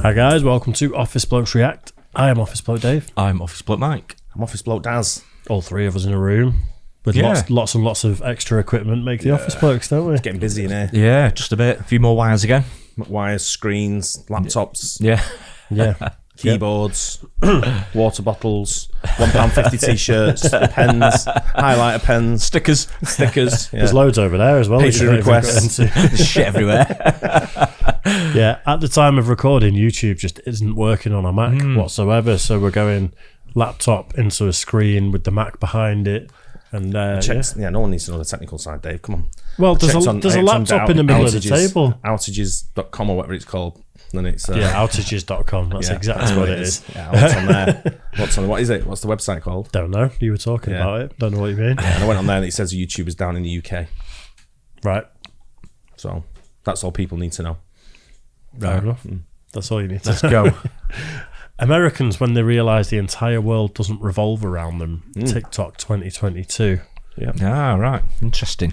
Hi guys, welcome to Office Blokes React. I am Office Bloke Dave. I'm Office Bloke Mike. I'm Office Bloke Daz. All three of us in a room with lots and lots of extra equipment make the Office Blokes, don't we? It's getting busy in here. Yeah, just a bit. A few more wires again. Wires, screens, laptops, Yeah. keyboards, water bottles, £1.50 t-shirts, pens, highlighter pens, Stickers. stickers. There's loads over there as well. Patreon requests. There's shit everywhere. Yeah, at the time of recording, YouTube just isn't working on a Mac whatsoever. So we're going laptop into a screen with the Mac behind it. And no one needs to know the technical side, Dave. Come on. Well, there's a laptop in the middle of the table. Outages.com or whatever it's called. Then it's outages.com. That's exactly what it is. Yeah, what's on there? What is it? What's the website called? Don't know. You were talking about it. Don't know what you mean. Yeah, and I went on there and it says YouTube is down in the UK. Right. So that's all people need to know. Fair enough. That's all you need to Let's go. Americans, when they realise the entire world doesn't revolve around them, TikTok 2022. Yeah. Ah, right. Interesting.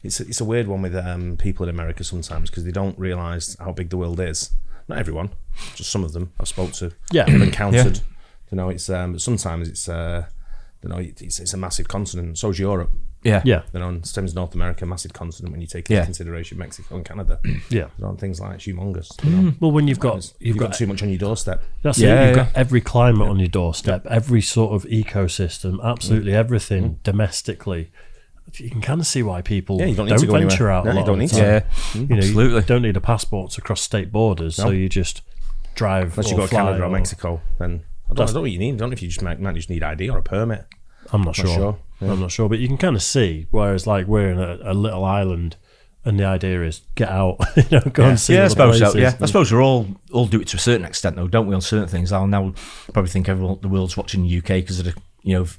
It's a weird one with people in America sometimes because they don't realise how big the world is. Not everyone, just some of them I've spoke to. Yeah. I've encountered. You know, it's but sometimes it's it's a massive continent. So's Europe. Yeah. Yeah. You know, and same as North America, massive continent when you take into consideration Mexico and Canada. Yeah. You know, and things like it's humongous. You know? Well, when you've got too much on your doorstep. That's it. You've got every climate on your doorstep, every sort of ecosystem, absolutely everything domestically. You can kind of see why people you don't need don't to go venture anywhere. out No, a you lot don't of the need time. Yeah. You know, Absolutely. you don't need a passport to cross state borders, so you just drive. Unless you go to Canada or Mexico, then I don't know what you need. I don't know if you might just need ID or a permit. I'm not sure. Yeah. I'm not sure, but you can kind of see. Whereas, like, we're in a little island, and the idea is get out, go and see. I suppose so. places. Yeah, I suppose we're all do it to a certain extent, though, don't we? On certain things, I'll now probably think the world's watching the UK because of the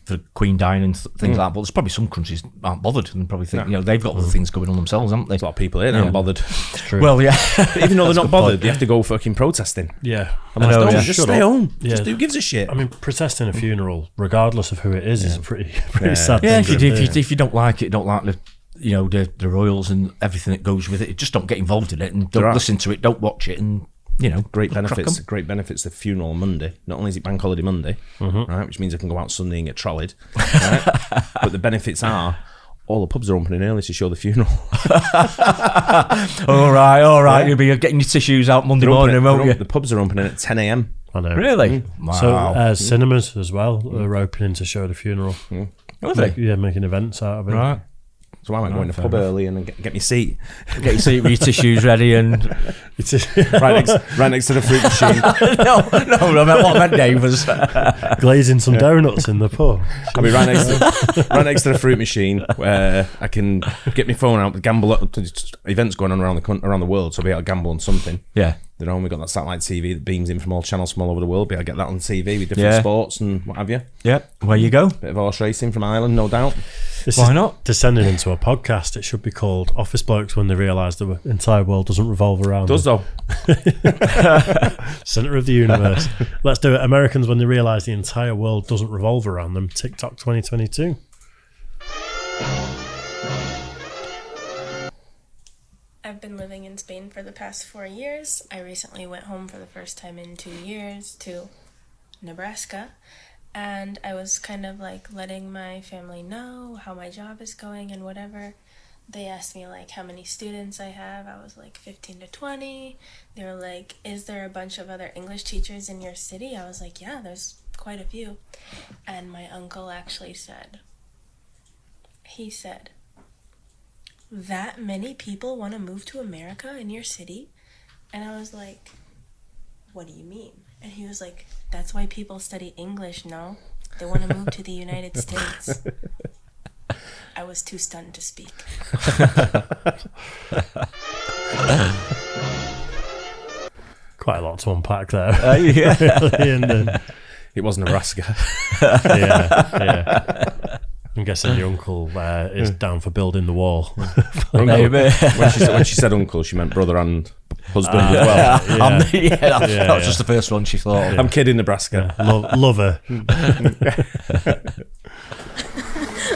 for Queen dying and things like that. But there's probably some countries aren't bothered and probably think they've got other things going on themselves, haven't they? There's a lot of people here that aren't bothered. It's true. Well, yeah. But even though they're not bothered, they have to go fucking protesting. Yeah, Just stay home. Yeah. Just who gives a shit? I mean, protesting a funeral, regardless of who it is a pretty sad Yeah, thing. if you don't like it, don't like the royals and everything that goes with it, just don't get involved in it and don't listen to it, don't watch it, and great benefits. Great benefits. The funeral on Monday. Not only is it Bank Holiday Monday, right, which means I can go out Sunday and get trolleyed, right? But the benefits are all the pubs are opening early to show the funeral. all right. You'll be getting your tissues out Monday morning, won't you? The pubs are opening at 10 a.m. I know. Really? Wow. So cinemas as well are opening to show the funeral. Are they? Making events out of it. Right. So I might go in the pub early and get my seat. Get your seat with your tissues ready and right next to the fruit machine. no, what I meant, Dave, was glazing some donuts in the pub. I'll be right next to the fruit machine where I can get my phone out, gamble at events going on around the world, so I'll be able to gamble on something. Yeah. We've got that satellite TV that beams in from all channels from all over the world. Be able to get that on TV with different sports and what have you. Yeah, where you go. Bit of horse racing from Ireland, no doubt. Why not? Descending into a podcast, it should be called Office Blokes when they realise the entire world doesn't revolve around It does them. though. Centre of the universe. Let's do it. Americans when they realise the entire world doesn't revolve around them. TikTok 2022. I've been living in Spain for the past 4 years. I recently went home for the first time in 2 years to Nebraska, and I was kind of like letting my family know how my job is going and whatever. They asked me like how many students I have. I was like 15 to 20. They were like, is there a bunch of other English teachers in your city? I was like, yeah, there's quite a few. And my uncle actually said, that many people want to move to America in your city? And I was like, what do you mean? And he was like, that's why people study English, no? They want to move to the United States. I was too stunned to speak. Quite a lot to unpack there. It was Nebraska. Yeah. I'm guessing your uncle is down for building the wall. When she said uncle, she meant brother and husband as well. That was just the first one she thought. I'm kidding, Nebraska. Love her.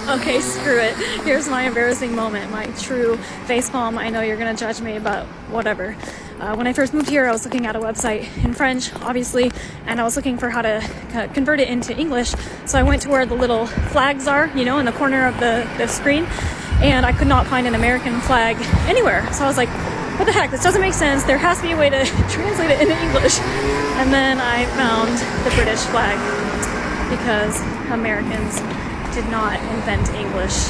Okay, screw it. Here's my embarrassing moment, my true facepalm. I know you're going to judge me, but whatever. When I first moved here, I was looking at a website in French, obviously, and I was looking for how to convert it into English. So I went to where the little flags are, in the corner of the screen, and I could not find an American flag anywhere. So I was like, what the heck, this doesn't make sense. There has to be a way to translate it into English. And then I found the British flag, because Americans did not invent English.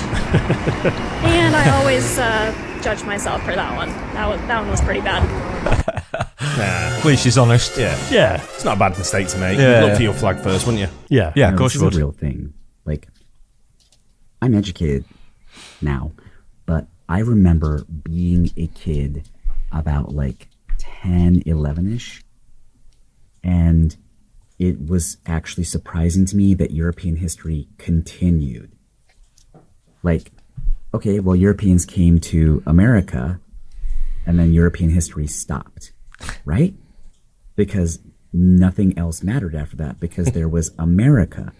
And I always judge myself for that one. That one was pretty bad. Nah. Please, she's honest. Yeah. It's not a bad mistake to make. Yeah. You'd look for your flag first, wouldn't you? Yeah. Yeah, of course this you is would. a real thing. Like, I'm educated now, but I remember being a kid about like 10, 11-ish, and it was actually surprising to me that European history continued. Like, okay, well, Europeans came to America, and then European history stopped, right? Because nothing else mattered after that, because there was America.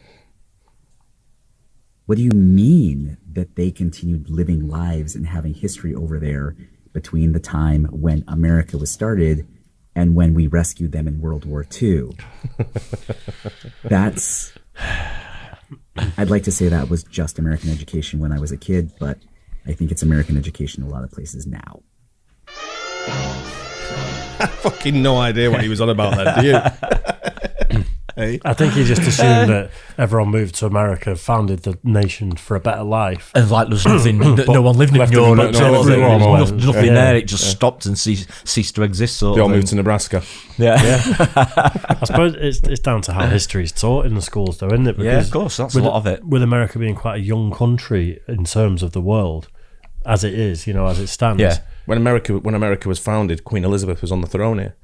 What do you mean that they continued living lives and having history over there between the time when America was started and when we rescued them in World War II? That's... I'd like to say that was just American education when I was a kid, but I think it's American education in a lot of places now. Fucking no idea what he was on about then, do you? Hey? I think he just assumed that everyone moved to America, founded the nation for a better life. And like there's nothing, no one lived in left Europe, everyone- sort of thing. everyone There's was- nothing yeah. there, it just stopped and ceased to exist, sort They all of moved to thing. Nebraska. Yeah. I suppose it's down to how history is taught in the schools, though, isn't it? Yeah, of course, that's a lot of it. With America being quite a young country in terms of the world, as it is, as it stands. Yeah. When America was founded, Queen Elizabeth was on the throne here.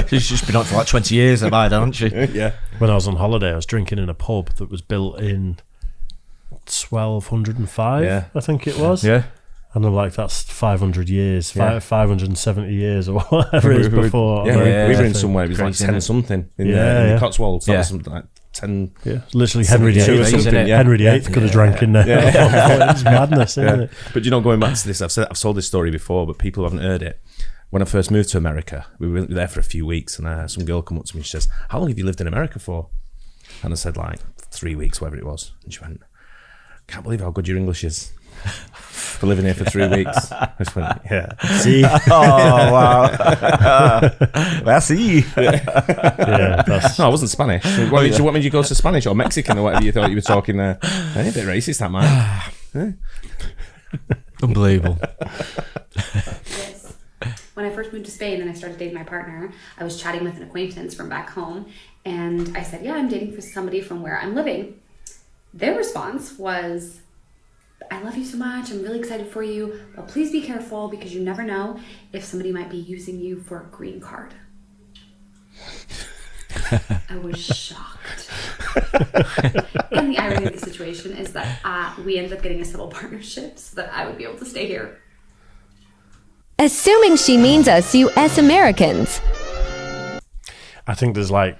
She's just been on for like 20 years, have I, hasn't she? Yeah. When I was on holiday, I was drinking in a pub that was built in 1205, Yeah. I think it was. Yeah. And I'm like, that's 500 years, Yeah. 570 years or whatever it is before. Yeah, America, we were I in think. somewhere, it was like Crazy, 10 innit? something in, Yeah, in yeah. the Cotswolds. That Yeah. was something like 10. Yeah, literally Henry Two or VIII. something, yeah. Henry VIII could have drank in there. Yeah. It's madness, isn't it? But going back to this, I've told this story before, but people haven't heard it. When I first moved to America, we were there for a few weeks, and some girl come up to me and she says, "How long have you lived in America for?" And I said, like 3 weeks, whatever it was. And she went, "Can't believe how good your English is for living here for 3 weeks." I just went, "Yeah, see." Oh, wow. Well, see. Yeah, that's, No, I wasn't Spanish. What made you go to Spanish or Mexican or whatever you thought you were talking there? Hey, a bit racist, that man. Unbelievable. Yes. When I first moved to Spain and I started dating my partner, I was chatting with an acquaintance from back home, and I said, "Yeah, I'm dating for somebody from where I'm living." Their response was, "I love you so much, I'm really excited for you, but please be careful because you never know if somebody might be using you for a green card." I was shocked. And the irony of the situation is that we ended up getting a civil partnership so that I would be able to stay here. Assuming she means us U.S. Americans. I think there's like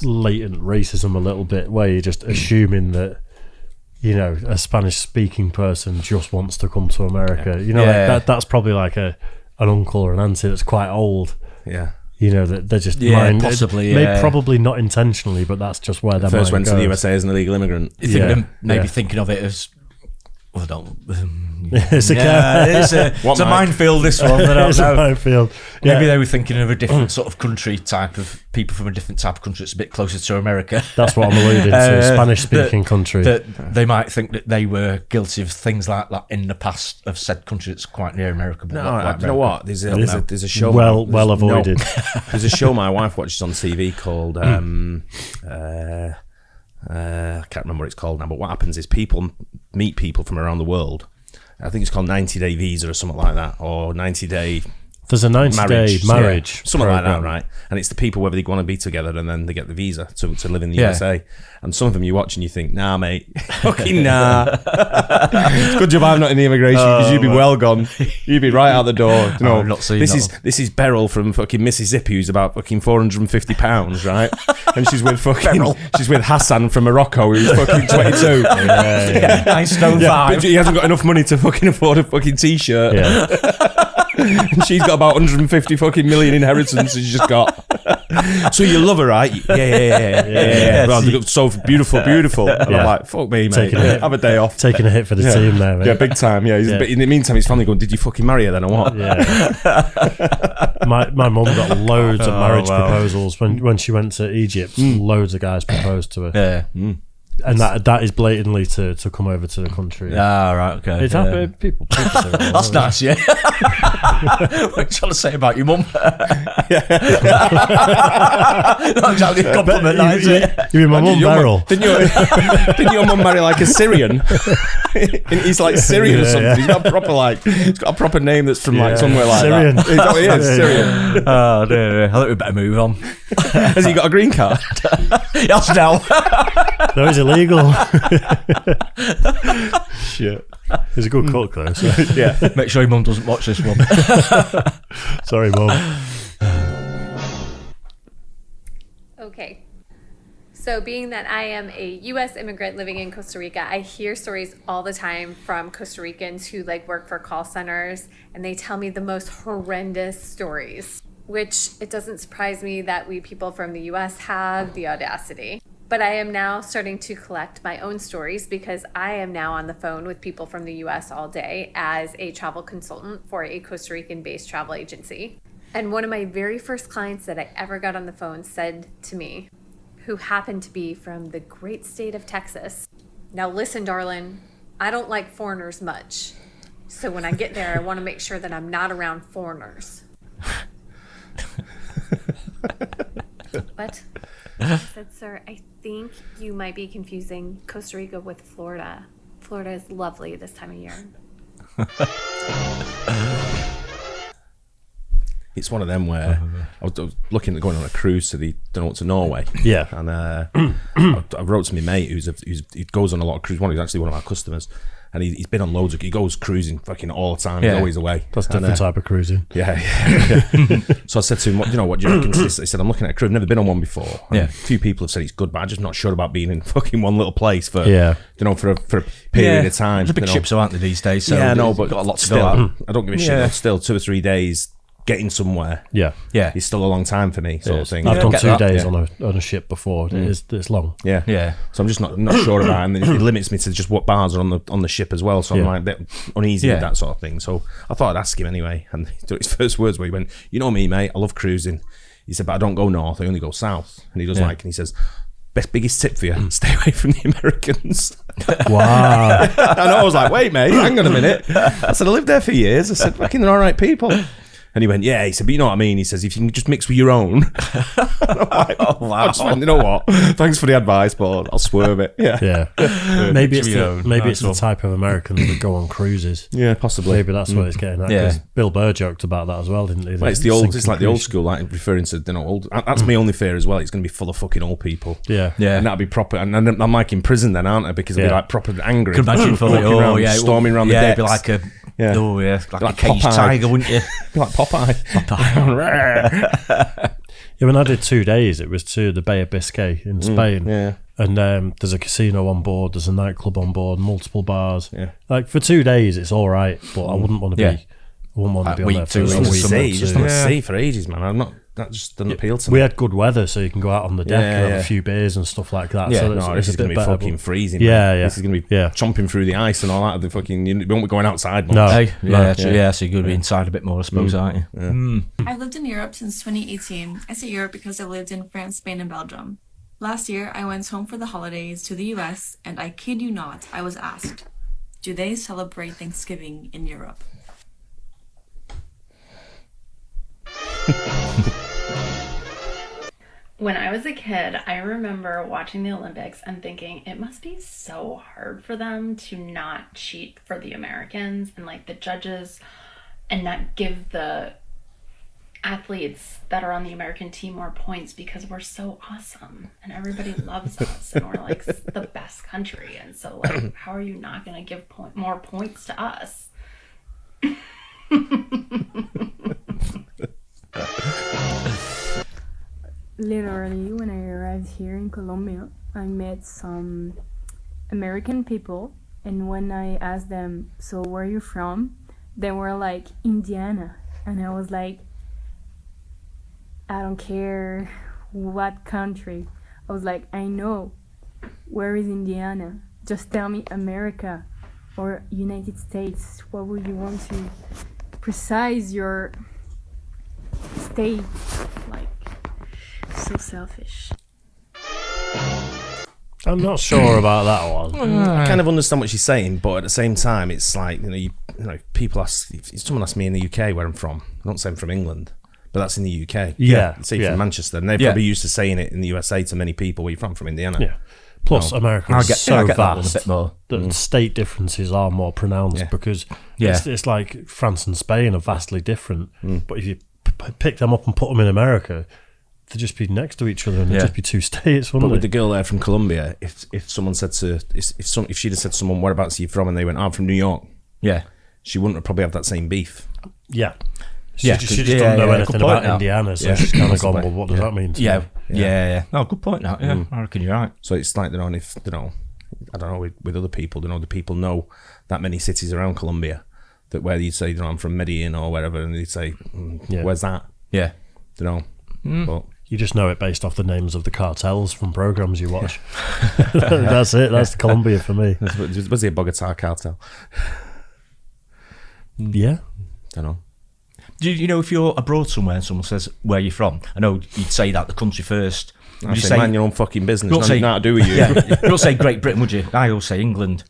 latent racism a little bit where you're just assuming that a Spanish speaking person just wants to come to America. Like that's probably like an uncle or an auntie that's quite old. Yeah. That they're just possibly. maybe probably not intentionally, but that's just where their First mind went to the goes. USA as an illegal immigrant. You think them maybe yeah. thinking of it as, well, I don't. It's a It's a minefield, this one. I don't it's a know. minefield. Maybe Yeah. they were thinking of a different sort of country type of people from a different type of country that's a bit closer to America. That's what I'm alluding to. Spanish-speaking country. That they might think that they were guilty of things like that in the past of said country that's quite near America. But No, not quite you know America. what? There's a show. well avoided. There's a show my wife watches on TV called I can't remember what it's called now. But what happens is people meet people from around the world. I think it's called 90-Day Visa or something like that, or 90-Day. There's a 90-day marriage, yeah, something like that, program. right? And it's the people whether they want to be together, and then they get the visa to live in the Yeah. USA. And some of them you watch and you think, nah, mate, fucking nah. It's good job I'm not in the immigration because you'd be well gone. You'd be right out the door. You know, I've not seen this that is Beryl from fucking Mississippi, who's about fucking 450 pounds, right? And she's with she's with Hassan from Morocco, who's fucking 22. Yeah. 9 stone 5. But he hasn't got enough money to fucking afford a fucking t-shirt. Yeah. And she's got about 150 fucking million inheritance she's just got. So you love her, right? Yeah. Well, so beautiful. And I'm like, fuck me, mate. Have a day off. Taking a hit for the team there, mate. Yeah, big time. Yeah. But in the meantime, his family going, did you fucking marry her then or what? Yeah. My mum got loads of marriage proposals when she went to Egypt. Loads of guys proposed to her. Yeah. And that is blatantly to come over to the country. Ah, right, okay. It's happening. People say that. That's nice, yeah. What are you trying to say about your mum? Not exactly a compliment, that, is it? You mean my mum, Beryl? Didn't your mum marry like a Syrian? He's like Syrian or something. He's got a proper he's got a proper name that's from like somewhere like Syrian. that. Is that what he is? Syrian. Oh, dear. I think we better move on. Has he got a green card? Yes, now. No, he's illegal. Shit. He's a good cook though. So. Yeah. Make sure your mum doesn't watch this one. Sorry, mum. Okay. So, being that I am a U.S. immigrant living in Costa Rica, I hear stories all the time from Costa Ricans who work for call centers, and they tell me the most horrendous stories, which it doesn't surprise me that we people from the U.S. have the audacity. But I am now starting to collect my own stories because I am now on the phone with people from the U.S. all day as a travel consultant for a Costa Rican-based travel agency. And one of my very first clients that I ever got on the phone said to me, who happened to be from the great state of Texas, "Now listen, darling, I don't like foreigners much. So when I get there, I want to make sure that I'm not around foreigners." What? I said, "Sir, I think you might be confusing Costa Rica with Florida. Florida is lovely this time of year." It's one of them where I was looking at going on a cruise to Norway. Yeah. And I wrote to my mate he goes on a lot of cruises. He's actually one of our customers. And he's been on loads of, he goes cruising fucking all the time. He's always away. That's a different type of cruising. Yeah. So I said to him, what do you reckon? He said, I'm looking at a cruise. I've never been on one before. And a few people have said it's good, but I'm just not sure about being in fucking one little place for a period of time. There's big ships, aren't there, these days? So yeah, I know, but got a lot to still, go out. I don't give a shit. But still, 2 or 3 days getting somewhere. Yeah. It's still a long time for me, sort of thing. I've done 2 days Yeah. on a ship before. It's long. Yeah. So I'm just not sure about it. And it limits me to just what bars are on the ship as well. So I'm like a bit uneasy with that sort of thing. So I thought I'd ask him anyway. And his first words were, he went, "You know me, mate, I love cruising." He said, "But I don't go north, I only go south." And he does and he says, biggest tip for you, stay away from the Americans. Wow. And I was like, wait, mate, hang on a minute. I said, I lived there for years. I said, fucking they're all right people. And he went, yeah. He said, but you know what I mean? He says, if you can just mix with your own. I'm like, oh, wow. I just went, you know what? Thanks for the advice, but I'll swerve it. Yeah. Maybe it's the type of Americans that go on cruises. Yeah, possibly. Maybe that's what it's getting at. Yeah. Bill Burr joked about that as well, didn't he? Well, it's like the old school, like referring to old. That's my only fear as well. It's going to be full of fucking old people. Yeah. And that'll be proper. And I'm like in prison then, aren't I? Because it'll be like proper angry. Could imagine for storming around the decks. It'd be like a. Yeah. Oh yeah, like a caged Popeye. tiger, wouldn't you? Like Popeye. Yeah, when I did 2 days, it was to the Bay of Biscay in Spain. Yeah. And there's a casino on board, there's a nightclub on board, multiple bars. Yeah. Like for 2 days, it's all right, but I wouldn't want to be. Yeah. I wouldn't want to be on week, there 2 for a weeks. week. You just don't see for ages, man. That just doesn't appeal to me. We had good weather, so you can go out on the deck and have a few beers and stuff like that. Yeah, so this is going to be fucking but freezing. Yeah, man. yeah. This is going to be chomping through the ice and all that. The fucking, you won't be going outside much. No. Hey, yeah, so you're going to be inside a bit more, I suppose, aren't you? Yeah. I've lived in Europe since 2018. I say Europe because I lived in France, Spain, and Belgium. Last year, I went home for the holidays to the US, and I kid you not, I was asked, do they celebrate Thanksgiving in Europe? When I was a kid, I remember watching the Olympics and thinking it must be so hard for them to not cheat for the Americans and like the judges and not give the athletes that are on the American team more points because we're so awesome and everybody loves us and we're like the best country. And so like, how are you not going to give more points to us? Literally, when I arrived here in Colombia, I met some American people, and when I asked them, so where are you from? They were like, Indiana. And I was like, I don't care what country. I was like, I know. Where is Indiana? Just tell me America or United States. What would you want to precise your state? Like, so selfish. I'm not sure about that one. I kind of understand what she's saying, but at the same time, it's like, you know, people ask, if someone asks me in the UK where I'm from, I don't say I'm from England, but that's in the UK. Yeah. Say you're from Manchester, and they're probably used to saying it in the USA to many people. Where you're from Indiana. Yeah. Plus, America is so I get that one a vast bit more. that state differences are more pronounced because it's like France and Spain are vastly different. But if you pick them up and put them in America, they'd just be next to each other and they'd just be two states, wouldn't But with they? the girl there from Colombia, if someone said to if she'd have said to someone, "Whereabouts are you from?" and they went, "I'm from New York," she wouldn't probably have that same beef. Yeah. She just doesn't know anything about Indiana, so she's kind of gone, well, what does that mean to me? Yeah. Oh, good point now. Yeah, I reckon you're right. So it's like, I don't know, with other people, do people know that many cities around Colombia that where you say, I'm from Medellin or wherever, and they say, where's that? Yeah. But you just know it based off the names of the cartels from programs you watch. That's it. That's Colombia for me. Was it a Bogota cartel? Yeah. Don't know. Do you know if you're abroad somewhere and someone says where you're from? I know you'd say that the country first. Would you say, mind your own fucking business? Nothing to do with you. Yeah, you don't say Great Britain, would you? I always say England.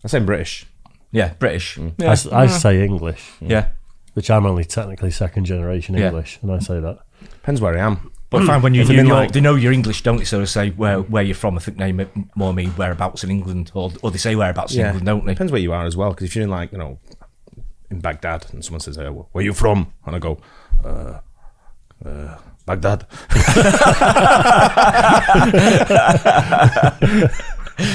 I say British. Yeah, British. Yeah. I say English. Yeah. Which I'm only technically second generation English, and I say that. Depends where I am. But I find when you're in New York, they know you're English, don't they? So they say where you're from. I think they more mean whereabouts in England, or they say whereabouts in England, don't they? Depends where you are as well, because if you're in in Baghdad and someone says, where are you from? And I go, Baghdad. You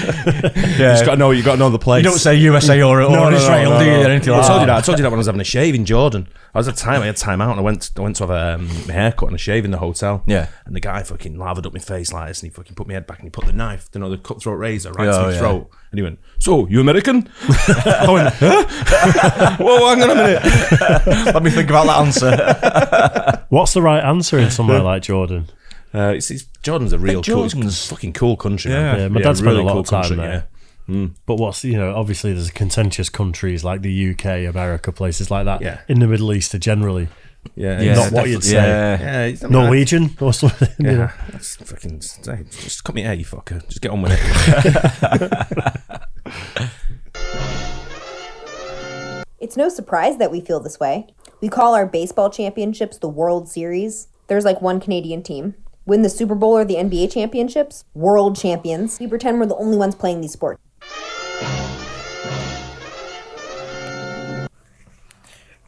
just got to know the place. You don't say USA or Israel, do you? Or anything like that. I told you that when I was having a shave in Jordan. I had time out, and I went to have a haircut and a shave in the hotel. Yeah. And the guy fucking lathered up my face like this, and he fucking put my head back, and he put the knife, the cutthroat razor, right to my throat. And he went, "So, you American?" I went, "Huh?" Whoa, hang on a minute. Let me think about that answer. What's the right answer in somewhere like Jordan? Jordan's a real cool, fucking cool country. Yeah, my dad spent really a lot cool of time country, there. But obviously there's contentious countries like the UK, America, places like that. Yeah. In the Middle East are generally not what you'd say. Yeah, Norwegian or something. Yeah, that's fucking. Just cut me hair, you fucker. Just get on with it. It's no surprise that we feel this way. We call our baseball championships the World Series. There's like one Canadian team. Win the Super Bowl or the NBA championships, world champions. We pretend we're the only ones playing these sports.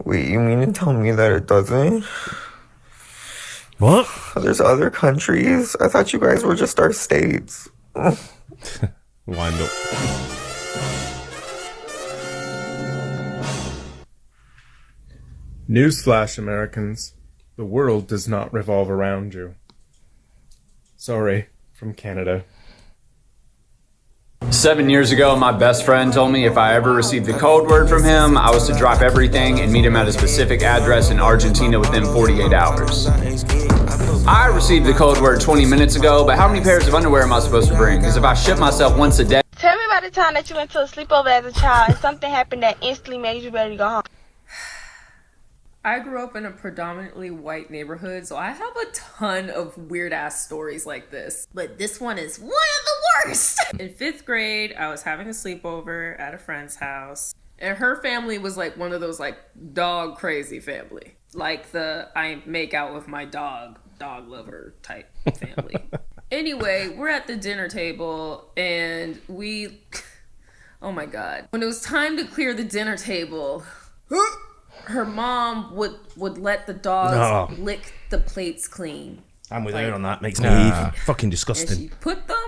Wait, you mean to tell me that it doesn't? What? There's other countries? I thought you guys were just our states. Wind up. Newsflash, Americans. The world does not revolve around you. Sorry, from Canada. 7 years ago, my best friend told me if I ever received the code word from him, I was to drop everything and meet him at a specific address in Argentina within 48 hours. I received the code word 20 minutes ago, but how many pairs of underwear am I supposed to bring? Because if I shit myself once a day... Tell me about the time that you went to a sleepover as a child and something happened that instantly made you ready to go home. I grew up in a predominantly white neighborhood, so I have a ton of weird-ass stories like this. But this one is one of the worst! In 5th grade, I was having a sleepover at a friend's house. And her family was like one of those like dog crazy family. Like the I make out with my dog lover type family. Anyway, we're at the dinner table and oh my God. When it was time to clear the dinner table... Her mom would let the dogs lick the plates clean. I'm with her on that. Makes me fucking disgusting. And she put them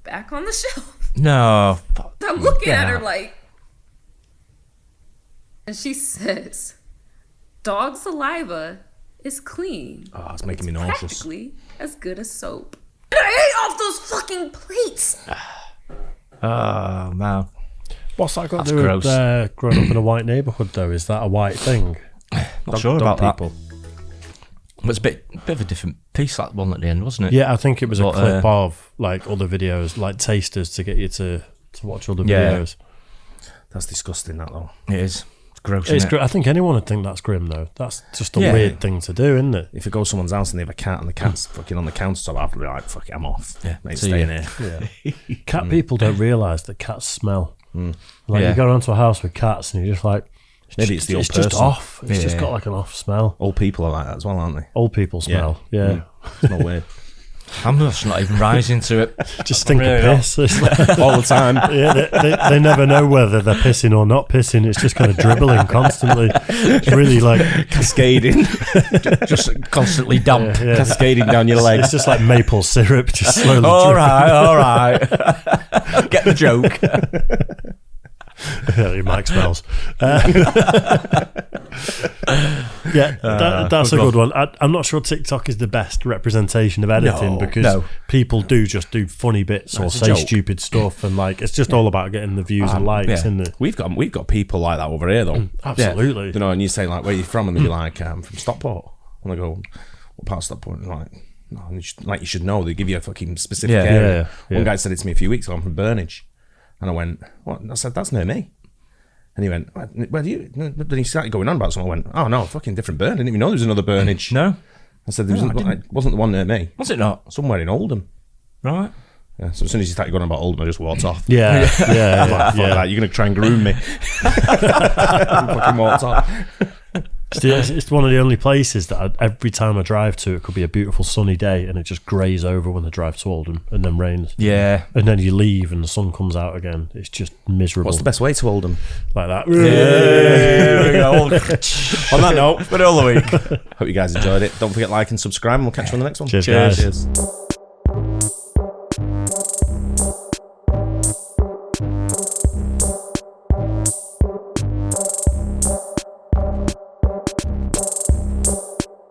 back on the shelf. No. I'm looking at her like... And she says, dog saliva is clean. Oh, it's making me nauseous. Practically as good as soap. And I ate off those fucking plates! Oh, man. What's that got to do with growing up in a white neighbourhood, though? Is that a white thing? Not sure about that. It was a bit of a different piece, that one at the end, wasn't it? Yeah, I think it was a clip of like other videos, like tasters, to get you to watch other videos. That's disgusting, that though. It is. It's gross. I think anyone would think that's grim though. That's just a weird thing to do, isn't it? If you go to someone's house and they have a cat and the cat's fucking on the countertop, I'll be like, fuck it, I'm off. Yeah, mate, stay in here. Yeah. Cat people don't realise that cats smell. Like you go around to a house with cats and you're just like, maybe it's the old person. It's just off. It's just got like an off smell. Old people are like that as well, aren't they? Old people smell. Yeah. It's not weird. I'm just not even rising to it. Just stink of piss. It's like, all the time. Yeah, they never know whether they're pissing or not pissing. It's just kind of dribbling constantly. It's really like cascading. Just constantly damp. Cascading down your legs. It's just like maple syrup, just slowly all right. Get the joke. Your mic smells. That's a good one. I'm not sure TikTok is the best representation of editing because people do just do funny bits or say stupid stuff, and like it's just all about getting the views and likes, isn't it? We've got people like that over here though. Absolutely. You know, and you say like, where are you from? And they'll be like, I'm from Stockport. And I go, what part of Stockport? And like, no, you should know. They give you a fucking specific area. One guy said it to me a few weeks ago. I'm from Burnage. And I went, what? And I said, that's near me. And he went, where do you? Then he started going on about something. I went, oh no, fucking different burn. I didn't even know there was another Burnage. No. I said, it wasn't the one near me. Was it not? Somewhere in Oldham. Right. Yeah, so as soon as he started going on about Oldham, I just walked off. Yeah. Fuck that, you're going to try and groom me. Fucking walked off. It's one of the only places that every time I drive to, it could be a beautiful sunny day and it just greys over when I drive to Oldham and then rains. Yeah. And then you leave and the sun comes out again. It's just miserable. What's the best way to Oldham? Like that. There we go. On that note, for all the week. Hope you guys enjoyed it. Don't forget to like and subscribe and we'll catch you on the next one. Cheers. Cheers.